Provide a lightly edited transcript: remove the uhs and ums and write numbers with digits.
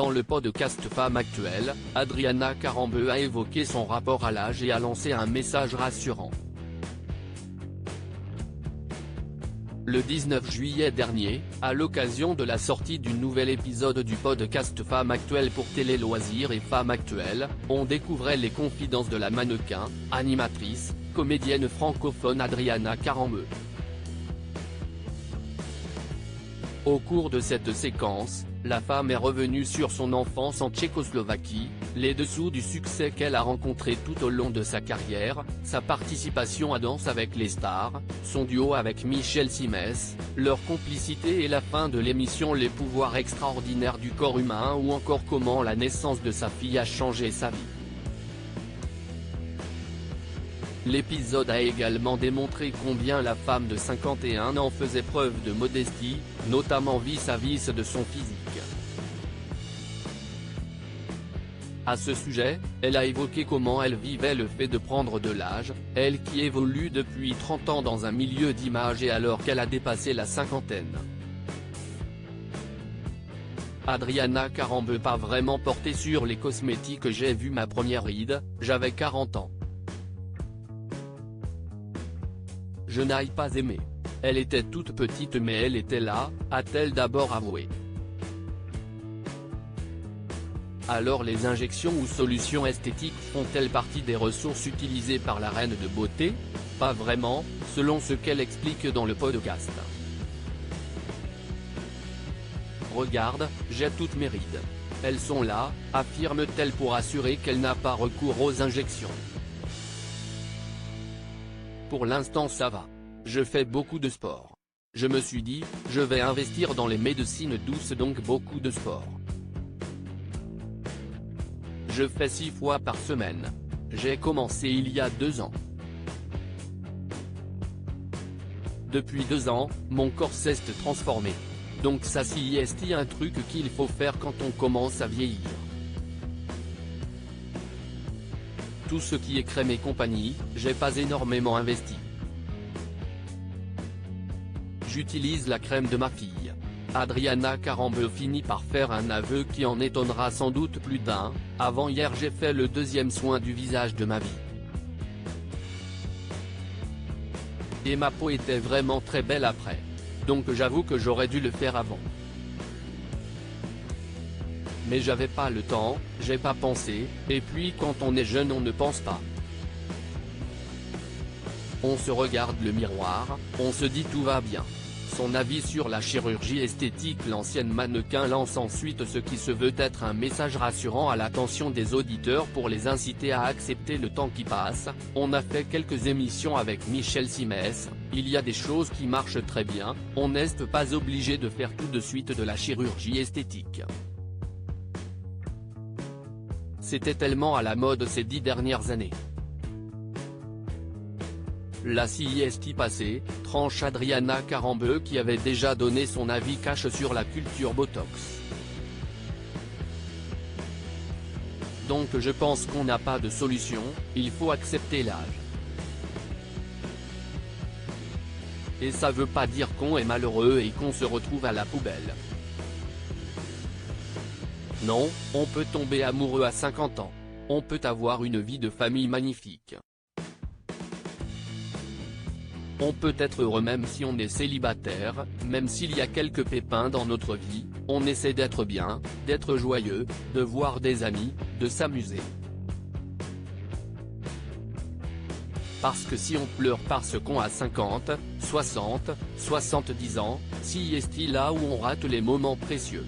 Dans le podcast Femme Actuelle, Adriana Carambeu a évoqué son rapport à l'âge et a lancé un message rassurant. Le 19 juillet dernier, à l'occasion de la sortie du nouvel épisode du podcast Femme Actuelle pour Télé Loisirs et Femme Actuelle, on découvrait les confidences de la mannequin, animatrice, comédienne francophone Adriana Carambeu. Au cours de cette séquence, la femme est revenue sur son enfance en Tchécoslovaquie, les dessous du succès qu'elle a rencontré tout au long de sa carrière, sa participation à Danse avec les stars, son duo avec Michel Simès, leur complicité et la fin de l'émission Les pouvoirs extraordinaires du corps humain ou encore comment la naissance de sa fille a changé sa vie. L'épisode a également démontré combien la femme de 51 ans faisait preuve de modestie, notamment vis-à-vis de son physique. À ce sujet, elle a évoqué comment elle vivait le fait de prendre de l'âge, elle qui évolue depuis 30 ans dans un milieu d'image et alors qu'elle a dépassé la cinquantaine. Adriana Carambeu pas vraiment portée sur les cosmétiques. J'ai vu ma première ride, j'avais 40 ans. Je n'ai pas aimé. Elle était toute petite mais elle était là, a-t-elle d'abord avoué. Alors les injections ou solutions esthétiques font-elles partie des ressources utilisées par la reine de beauté? Pas vraiment, selon ce qu'elle explique dans le podcast. Regarde, j'ai toutes mes rides. Elles sont là, affirme-t-elle pour assurer qu'elle n'a pas recours aux injections. Pour l'instant ça va. Je fais beaucoup de sport. Je me suis dit, je vais investir dans les médecines douces donc beaucoup de sport. Je fais 6 fois par semaine. J'ai commencé il y a 2 ans. Depuis 2 ans, mon corps s'est transformé. Donc ça c'est un truc qu'il faut faire quand on commence à vieillir. Tout ce qui est crème et compagnie, j'ai pas énormément investi. J'utilise la crème de ma fille. Adriana Carambeu finit par faire un aveu qui en étonnera sans doute plus d'un. Avant hier j'ai fait le 2e soin du visage de ma vie. Et ma peau était vraiment très belle après. Donc j'avoue que j'aurais dû le faire avant. Mais j'avais pas le temps, j'ai pas pensé, et puis quand on est jeune on ne pense pas. On se regarde le miroir, on se dit tout va bien. Son avis sur la chirurgie esthétique. L'ancienne mannequin lance ensuite ce qui se veut être un message rassurant à l'attention des auditeurs pour les inciter à accepter le temps qui passe. On a fait quelques émissions avec Michel Simès, il y a des choses qui marchent très bien, on n'est pas obligé de faire tout de suite de la chirurgie esthétique. C'était tellement à la mode ces 10 dernières années. La sieste passée, tranche Adriana Carambeu qui avait déjà donné son avis cash sur la culture Botox. Donc je pense qu'on n'a pas de solution, il faut accepter l'âge. Et ça veut pas dire qu'on est malheureux et qu'on se retrouve à la poubelle. Non, on peut tomber amoureux à 50 ans. On peut avoir une vie de famille magnifique. On peut être heureux même si on est célibataire, même s'il y a quelques pépins dans notre vie, on essaie d'être bien, d'être joyeux, de voir des amis, de s'amuser. Parce que si on pleure parce qu'on a 50, 60, 70 ans, si est-il là où on rate les moments précieux.